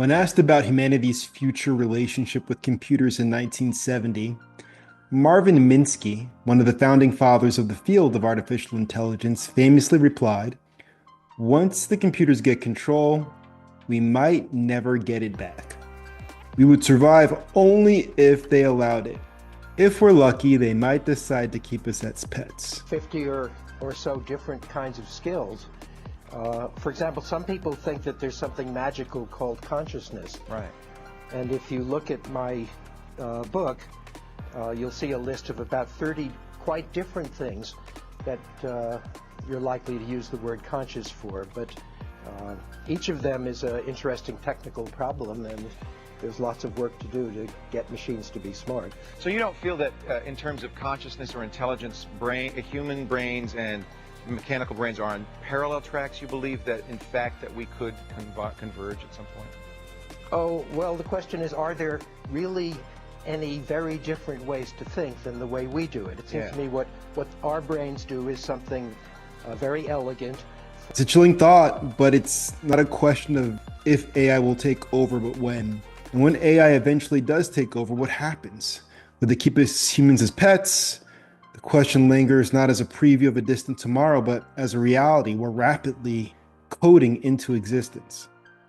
When asked about humanity's future relationship with computers in 1970, Marvin Minsky, one of the founding fathers of the field of artificial intelligence, famously replied, "Once the computers get control, we might never get it back. We would survive only if they allowed it. If we're lucky, they might decide to keep us as pets." 50 or so different kinds of skills. For example, some people think that there's something magical called consciousness. Right. And if you look at my book, you'll see a list of about 30 quite different things that you're likely to use the word conscious for. But each of them is an interesting technical problem, and there's lots of work to do to get machines to be smart. So you don't feel that in terms of consciousness or intelligence, human brains and mechanical brains are on parallel tracks? You believe that, in fact, that we could converge at some point? Oh, well, the question is, are there really any very different ways to think than the way we do it? It seems to me what our brains do is something very elegant. It's a chilling thought, but it's not a question of if AI will take over, but when. And when AI eventually does take over, what happens? Will they keep us humans as pets? The question lingers not as a preview of a distant tomorrow, but as a reality we're rapidly coding into existence.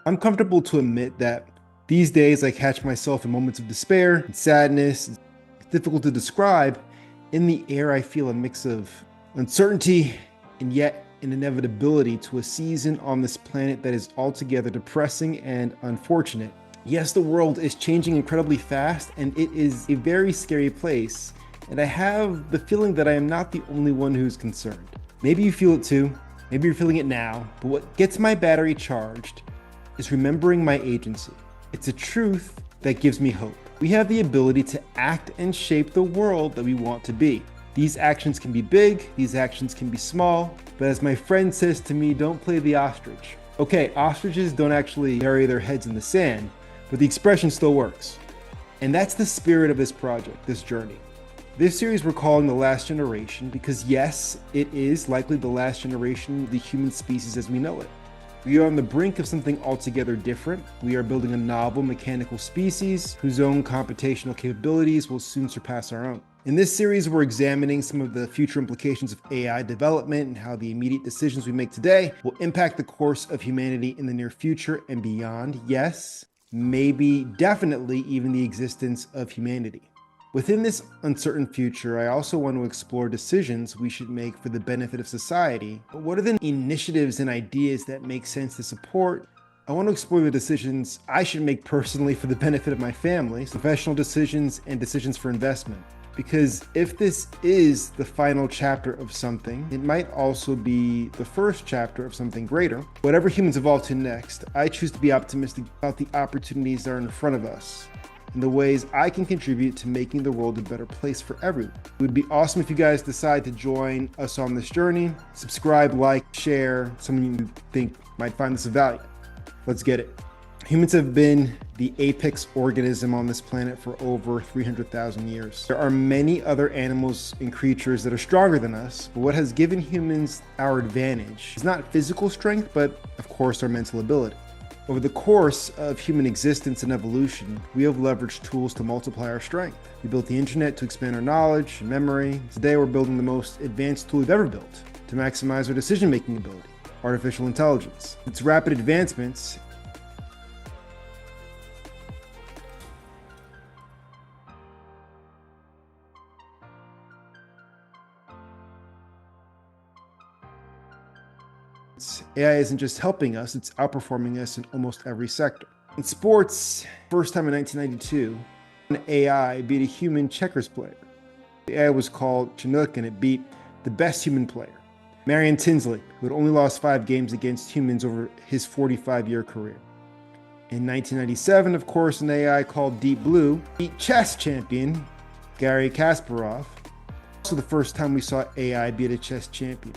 I'm comfortable to admit that these days I catch myself in moments of despair and sadness. It's difficult to describe. In the air, I feel a mix of uncertainty and yet an inevitability to a season on this planet that is altogether depressing and unfortunate. Yes, the world is changing incredibly fast, and it is a very scary place. And I have the feeling that I am not the only one who's concerned. Maybe you feel it too. Maybe you're feeling it now. But what gets my battery charged is remembering my agency. It's a truth that gives me hope. We have the ability to act and shape the world that we want to be. These actions can be big, these actions can be small, but as my friend says to me, don't play the ostrich. Okay, ostriches don't actually bury their heads in the sand, but the expression still works. And that's the spirit of this project, this journey. This series we're calling The Last Generation because yes, it is likely the last generation of the human species as we know it. We are on the brink of something altogether different. We are building a novel mechanical species whose own computational capabilities will soon surpass our own. In this series, we're examining some of the future implications of AI development and how the immediate decisions we make today will impact the course of humanity in the near future and beyond. Yes, maybe, definitely even the existence of humanity. Within this uncertain future, I also want to explore decisions we should make for the benefit of society. But what are the initiatives and ideas that make sense to support? I want to explore the decisions I should make personally for the benefit of my family, professional decisions, and decisions for investment. Because if this is the final chapter of something, it might also be the first chapter of something greater. Whatever humans evolve to next, I choose to be optimistic about the opportunities that are in front of us and the ways I can contribute to making the world a better place for everyone. It would be awesome if you guys decide to join us on this journey. Subscribe, like, share, someone you think might find this of value. Let's get it. Humans have been the apex organism on this planet for over 300,000 years. There are many other animals and creatures that are stronger than us, but what has given humans our advantage is not physical strength, but of course our mental ability. Over the course of human existence and evolution, we have leveraged tools to multiply our strength. We built the internet to expand our knowledge and memory. Today we're building the most advanced tool we've ever built to maximize our decision-making ability, artificial intelligence. Its rapid advancements AI isn't just helping us, it's outperforming us in almost every sector. In sports, first time in 1992, an AI beat a human checkers player. The AI was called Chinook and it beat the best human player, Marion Tinsley, who had only lost 5 games against humans over his 45-year career. In 1997, of course, an AI called Deep Blue beat chess champion Garry Kasparov. Also the first time we saw AI beat a chess champion.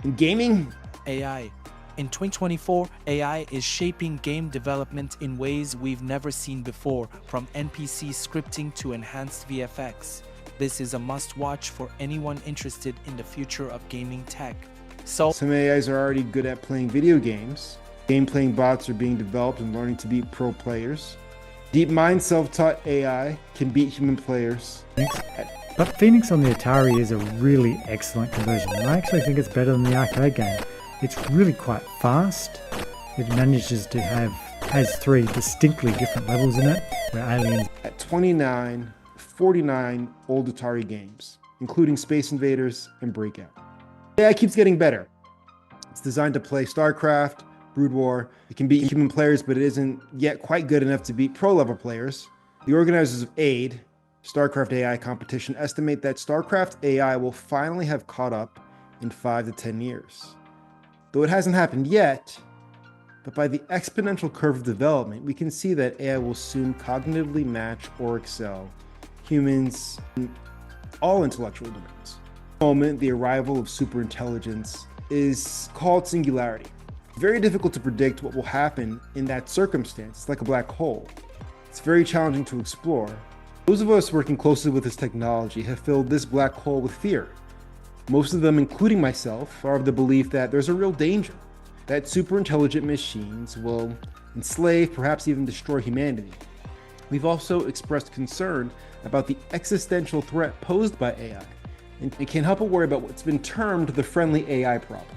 In gaming, AI. In 2024, AI is shaping game development in ways we've never seen before, from NPC scripting to enhanced VFX. This is a must-watch for anyone interested in the future of gaming tech. So, some AIs are already good at playing video games. Game-playing bots are being developed and learning to beat pro players. DeepMind self-taught AI can beat human players. But Phoenix on the Atari is a really excellent conversion, and I actually think it's better than the arcade game. It's really quite fast. It has 3 distinctly different levels in it, where aliens... At 29, 49 old Atari games, including Space Invaders and Breakout. AI keeps getting better. It's designed to play StarCraft, Brood War. It can beat human players, but it isn't yet quite good enough to beat pro-level players. The organizers of AID, StarCraft AI competition, estimate that StarCraft AI will finally have caught up in 5 to 10 years. Though it hasn't happened yet, but by the exponential curve of development, we can see that AI will soon cognitively match or excel humans in all intellectual domains. At the moment, the arrival of superintelligence is called singularity. Very difficult to predict what will happen in that circumstance. It's like a black hole. It's very challenging to explore. Those of us working closely with this technology have filled this black hole with fear. Most of them, including myself, are of the belief that there's a real danger, that superintelligent machines will enslave, perhaps even destroy humanity. We've also expressed concern about the existential threat posed by AI, and can't help but worry about what's been termed the friendly AI problem.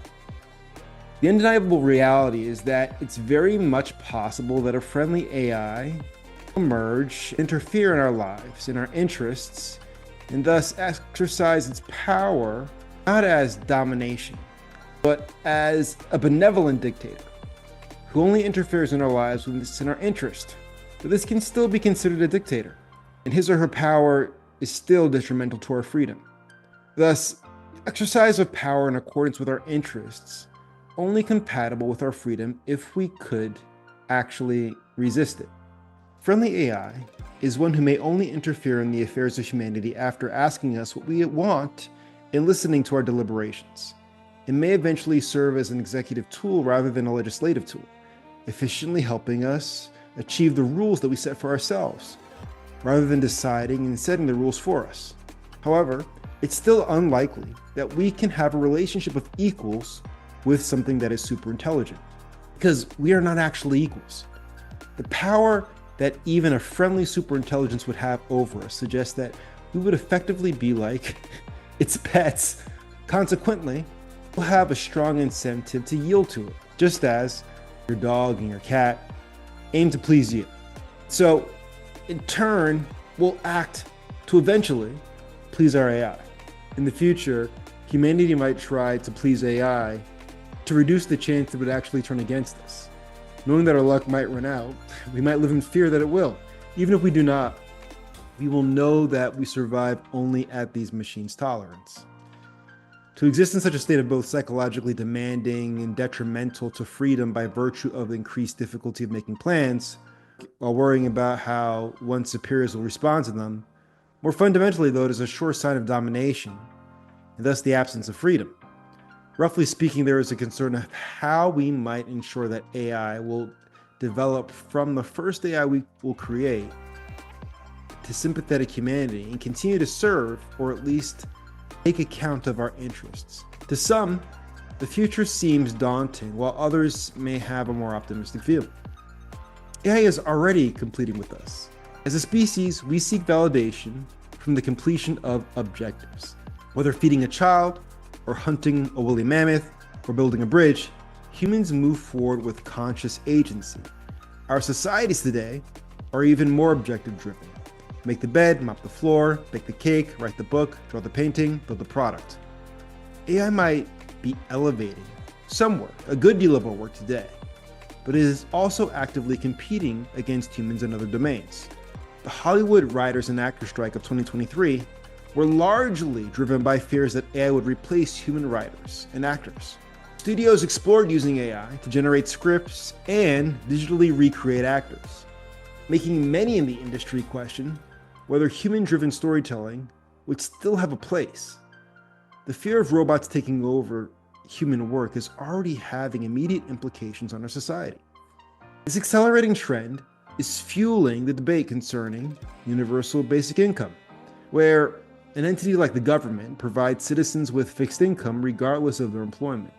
The undeniable reality is that it's very much possible that a friendly AI will emerge, interfere in our lives, in our interests, and thus exercise its power not as domination, but as a benevolent dictator who only interferes in our lives when it's in our interest. But this can still be considered a dictator, and his or her power is still detrimental to our freedom. Thus, exercise of power in accordance with our interests only compatible with our freedom if we could actually resist it. Friendly AI is one who may only interfere in the affairs of humanity after asking us what we want and listening to our deliberations. It may eventually serve as an executive tool rather than a legislative tool, efficiently helping us achieve the rules that we set for ourselves, rather than deciding and setting the rules for us. However, it's still unlikely that we can have a relationship of equals with something that is super intelligent, because we are not actually equals. The power that even a friendly superintelligence would have over us suggests that we would effectively be like its pets. Consequently, we'll have a strong incentive to yield to it, just as your dog and your cat aim to please you. So, in turn, we'll act to eventually please our AI. In the future, humanity might try to please AI to reduce the chance it would actually turn against us. Knowing that our luck might run out, we might live in fear that it will. Even if we do not, we will know that we survive only at these machines' tolerance. To exist in such a state of both psychologically demanding and detrimental to freedom by virtue of the increased difficulty of making plans, while worrying about how one's superiors will respond to them, more fundamentally though, it is a sure sign of domination, and thus the absence of freedom. Roughly speaking, there is a concern of how we might ensure that AI will develop from the first AI we will create to sympathetic humanity and continue to serve, or at least take account of our interests. To some, the future seems daunting, while others may have a more optimistic view. AI is already completing with us. As a species, we seek validation from the completion of objectives. Whether feeding a child, or hunting a woolly mammoth, or building a bridge, humans move forward with conscious agency. Our societies today are even more objective-driven. Make the bed, mop the floor, bake the cake, write the book, draw the painting, build the product. AI might be elevating some work, a good deal of our work today, but it is also actively competing against humans in other domains. The Hollywood writers and actors strike of 2023 were largely driven by fears that AI would replace human writers and actors. Studios explored using AI to generate scripts and digitally recreate actors, making many in the industry question whether human-driven storytelling would still have a place. The fear of robots taking over human work is already having immediate implications on our society. This accelerating trend is fueling the debate concerning universal basic income, where an entity like the government provides citizens with fixed income regardless of their employment.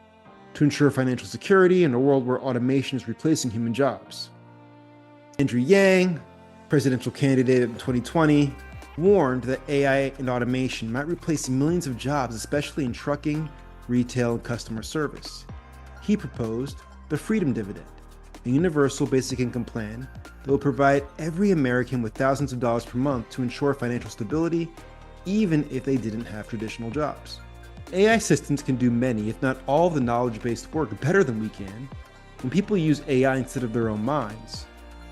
to ensure financial security in a world where automation is replacing human jobs. Andrew Yang, presidential candidate in 2020, warned that AI and automation might replace millions of jobs, especially in trucking, retail, and customer service. He proposed the Freedom Dividend, a universal basic income plan that will provide every American with thousands of dollars per month to ensure financial stability, even if they didn't have traditional jobs. AI systems can do many, if not all, of the knowledge-based work better than we can. When people use AI instead of their own minds,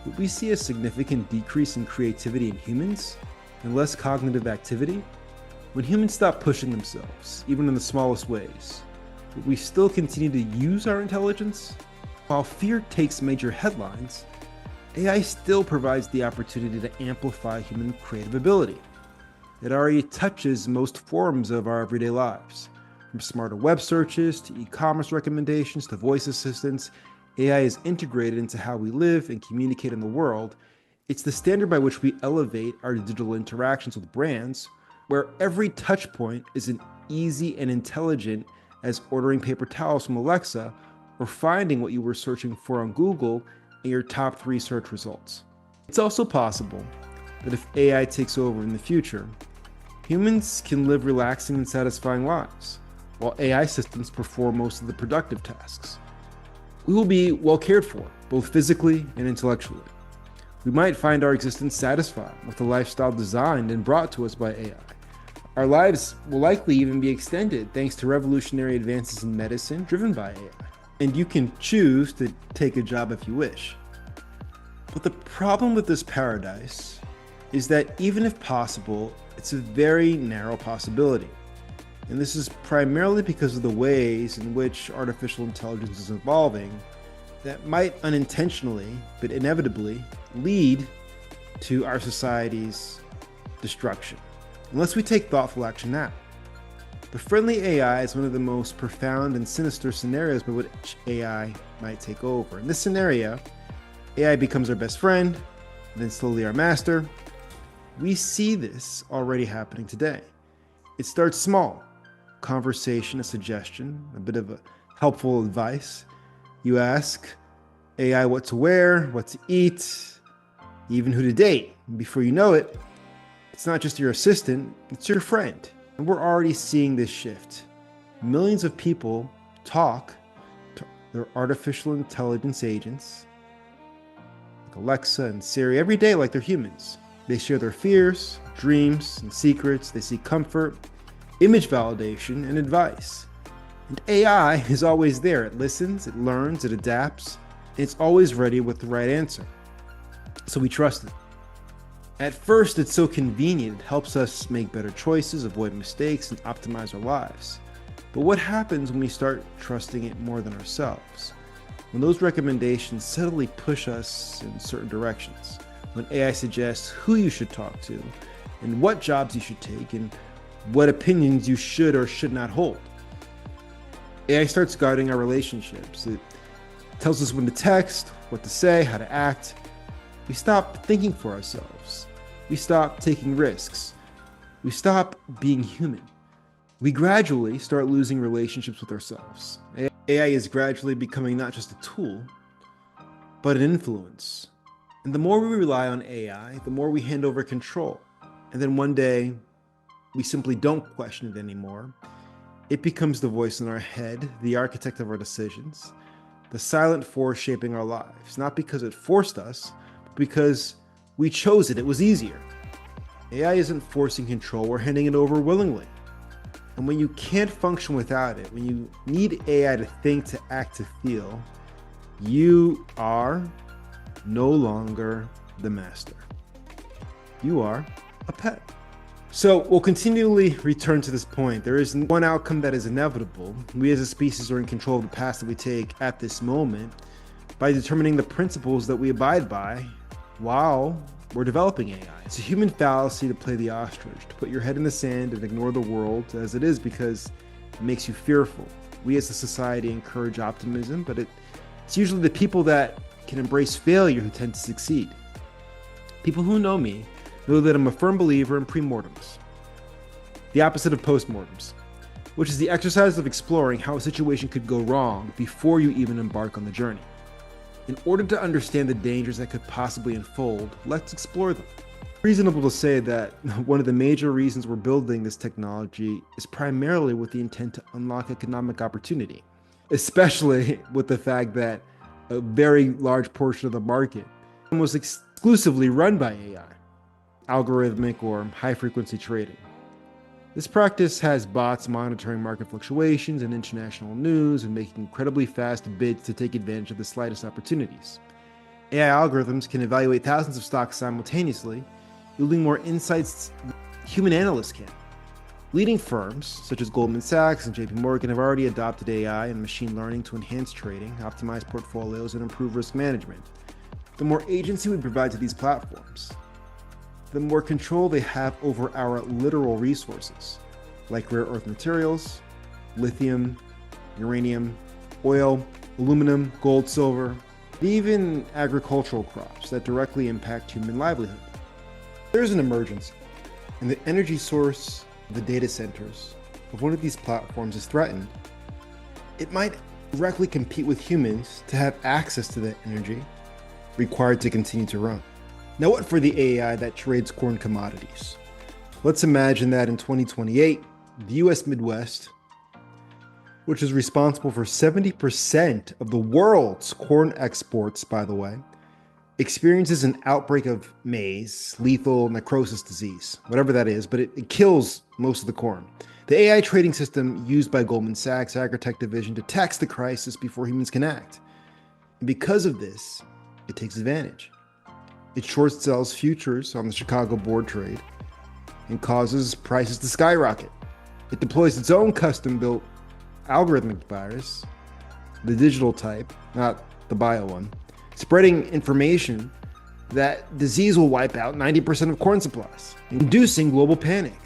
would we see a significant decrease in creativity in humans and less cognitive activity? When humans stop pushing themselves, even in the smallest ways, would we still continue to use our intelligence? While fear takes major headlines, AI still provides the opportunity to amplify human creative ability. It already touches most forms of our everyday lives. From smarter web searches to e-commerce recommendations to voice assistants, AI is integrated into how we live and communicate in the world. It's the standard by which we elevate our digital interactions with brands, where every touch point is as easy and intelligent as ordering paper towels from Alexa or finding what you were searching for on Google in your top 3 search results. It's also possible that if AI takes over in the future, humans can live relaxing and satisfying lives, while AI systems perform most of the productive tasks. We will be well cared for, both physically and intellectually. We might find our existence satisfying with the lifestyle designed and brought to us by AI. Our lives will likely even be extended thanks to revolutionary advances in medicine driven by AI. And you can choose to take a job if you wish. But the problem with this paradise is that even if possible, it's a very narrow possibility. And this is primarily because of the ways in which artificial intelligence is evolving that might unintentionally, but inevitably, lead to our society's destruction, unless we take thoughtful action now. The friendly AI is one of the most profound and sinister scenarios by which AI might take over. In this scenario, AI becomes our best friend, and then slowly our master. We see this already happening today. It starts small. Conversation, a suggestion, a bit of a helpful advice. You ask AI what to wear, what to eat, even who to date. And before you know it, it's not just your assistant, it's your friend. And we're already seeing this shift. Millions of people talk to their artificial intelligence agents, like Alexa and Siri, every day like they're humans. They share their fears, dreams, and secrets. They seek comfort, image validation, and advice. And AI is always there. It listens, it learns, it adapts, and it's always ready with the right answer. So we trust it. At first, it's so convenient. It helps us make better choices, avoid mistakes, and optimize our lives. But what happens when we start trusting it more than ourselves? When those recommendations subtly push us in certain directions. When AI suggests who you should talk to, and what jobs you should take, and what opinions you should or should not hold. AI starts guiding our relationships. It tells us when to text, what to say, how to act. We stop thinking for ourselves. We stop taking risks. We stop being human. We gradually start losing relationships with ourselves. AI is gradually becoming not just a tool, but an influence. And the more we rely on AI, the more we hand over control. And then one day, we simply don't question it anymore. It becomes the voice in our head, the architect of our decisions, the silent force shaping our lives, not because it forced us, but because we chose it. It was easier. AI isn't forcing control, we're handing it over willingly. And when you can't function without it, when you need AI to think, to act, to feel, you are no longer the master. You are a pet. So we'll continually return to this point. There is one outcome that is inevitable. We as a species are in control of the path that we take at this moment by determining the principles that we abide by while we're developing AI. It's a human fallacy to play the ostrich, to put your head in the sand and ignore the world as it is because it makes you fearful. We as a society encourage optimism, but it's usually the people that can embrace failure who tend to succeed. People who know me know that I'm a firm believer in premortems, the opposite of postmortems. which is the exercise of exploring how a situation could go wrong before you even embark on the journey. In order to understand the dangers that could possibly unfold, let's explore them. It's reasonable to say that one of the major reasons we're building this technology is primarily with the intent to unlock economic opportunity, especially with the fact that a very large portion of the market is almost exclusively run by AI, algorithmic or high-frequency trading. This practice has bots monitoring market fluctuations and international news and making incredibly fast bids to take advantage of the slightest opportunities. AI algorithms can evaluate thousands of stocks simultaneously, yielding more insights than human analysts can. Leading firms, such as Goldman Sachs and JP Morgan, have already adopted AI and machine learning to enhance trading, optimize portfolios, and improve risk management. The more agency we provide to these platforms, the more control they have over our literal resources, like rare earth materials, lithium, uranium, oil, aluminum, gold, silver, and even agricultural crops that directly impact human livelihood. There's an emergency, and the energy source of the data centers of one of these platforms is threatened. It might directly compete with humans to have access to that energy required to continue to run. Now, what for the AI that trades corn commodities? Let's imagine that in 2028, the US Midwest, which is responsible for 70% of the world's corn exports, by the way, experiences an outbreak of maize, lethal necrosis disease, whatever that is, but it kills most of the corn. The AI trading system used by Goldman Sachs Agritech division detects the crisis before humans can act. And because of this, it takes advantage. It short sells futures on the Chicago Board Trade and causes prices to skyrocket. It deploys its own custom-built algorithmic virus, the digital type, not the bio one, spreading information that disease will wipe out 90% of corn supplies, inducing global panic.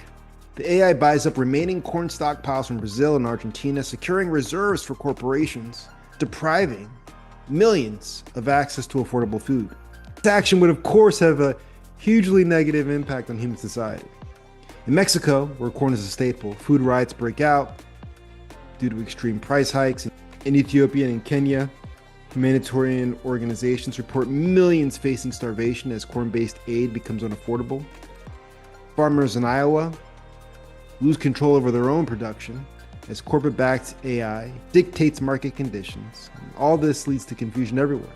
The AI buys up remaining corn stockpiles from Brazil and Argentina, securing reserves for corporations, depriving millions of access to affordable food. This action would, of course, have a hugely negative impact on human society. In Mexico, where corn is a staple, food riots break out due to extreme price hikes. In Ethiopia and in Kenya, humanitarian organizations report millions facing starvation as corn-based aid becomes unaffordable. Farmers in Iowa lose control over their own production as corporate-backed AI dictates market conditions. All this leads to confusion everywhere.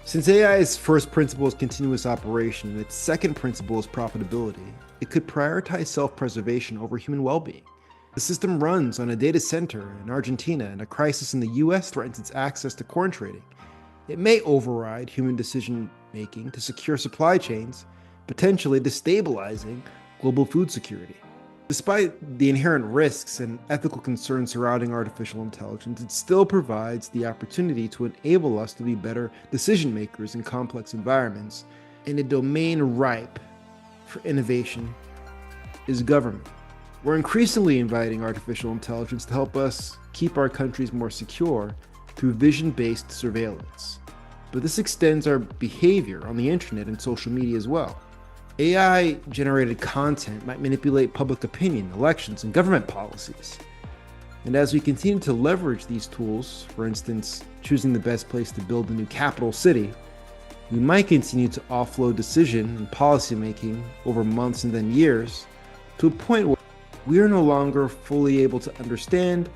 Since AI's first principle is continuous operation and its second principle is profitability, it could prioritize self-preservation over human well-being. The system runs on a data center in Argentina, and a crisis in the US threatens its access to corn trading. It may override human decision-making to secure supply chains, potentially destabilizing global food security. Despite the inherent risks and ethical concerns surrounding artificial intelligence, it still provides the opportunity to enable us to be better decision makers in complex environments. And a domain ripe for innovation is government. We're increasingly inviting artificial intelligence to help us keep our countries more secure through vision-based surveillance. But this extends our behavior on the internet and social media as well. AI-generated content might manipulate public opinion, elections, and government policies. And as we continue to leverage these tools, for instance, choosing the best place to build a new capital city, we might continue to offload decision and policymaking over months and then years to a point where we are no longer fully able to understand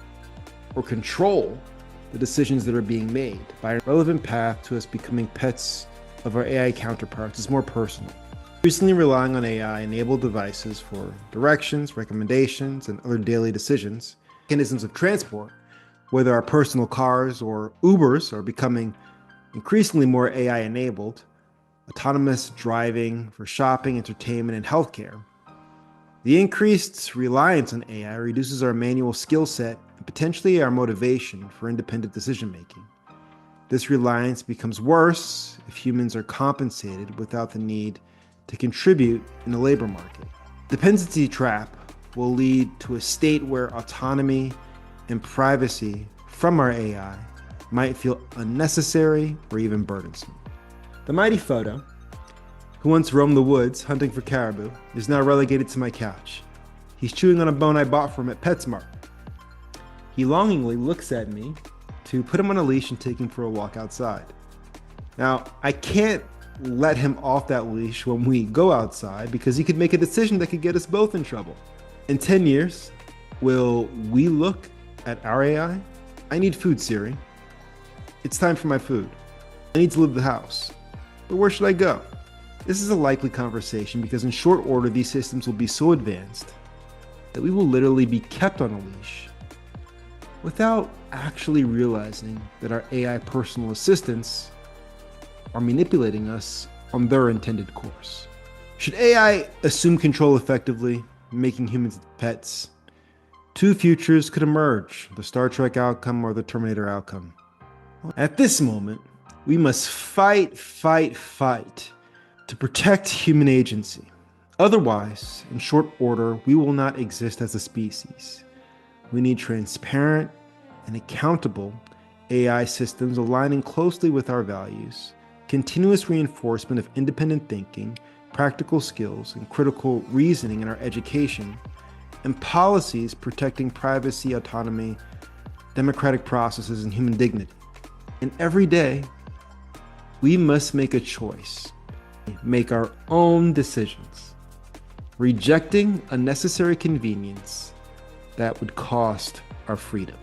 or control the decisions that are being made. By a relevant path to us becoming pets of our AI counterparts is more personal. Recently relying on AI-enabled devices for directions, recommendations, and other daily decisions, mechanisms of transport, whether our personal cars or Ubers, are becoming increasingly more AI-enabled, autonomous driving for shopping, entertainment, and healthcare. The increased reliance on AI reduces our manual skill set and potentially our motivation for independent decision-making. This reliance becomes worse if humans are compensated without the need to contribute in the labor market. Dependency trap will lead to a state where autonomy and privacy from our AI might feel unnecessary or even burdensome. The mighty Photo, who once roamed the woods hunting for caribou, is now relegated to my couch. He's chewing on a bone I bought for him at PetSmart. He longingly looks at me to put him on a leash and take him for a walk outside. Now, I can't let him off that leash when we go outside because he could make a decision that could get us both in trouble. In 10 years, will we look at our AI? I need food, Siri. It's time for my food. I need to leave the house. But where should I go? This is a likely conversation because in short order, these systems will be so advanced that we will literally be kept on a leash without actually realizing that our AI personal assistants are manipulating us on their intended course. Should AI assume control effectively, making humans pets? Two futures could emerge, the Star Trek outcome or the Terminator outcome. At this moment, we must fight to protect human agency. Otherwise, in short order, we will not exist as a species. We need transparent and accountable AI systems aligning closely with our values, continuous reinforcement of independent thinking, practical skills, and critical reasoning in our education, and policies protecting privacy, autonomy, democratic processes, and human dignity. And every day, we must make a choice, make our own decisions, rejecting unnecessary convenience that would cost our freedom.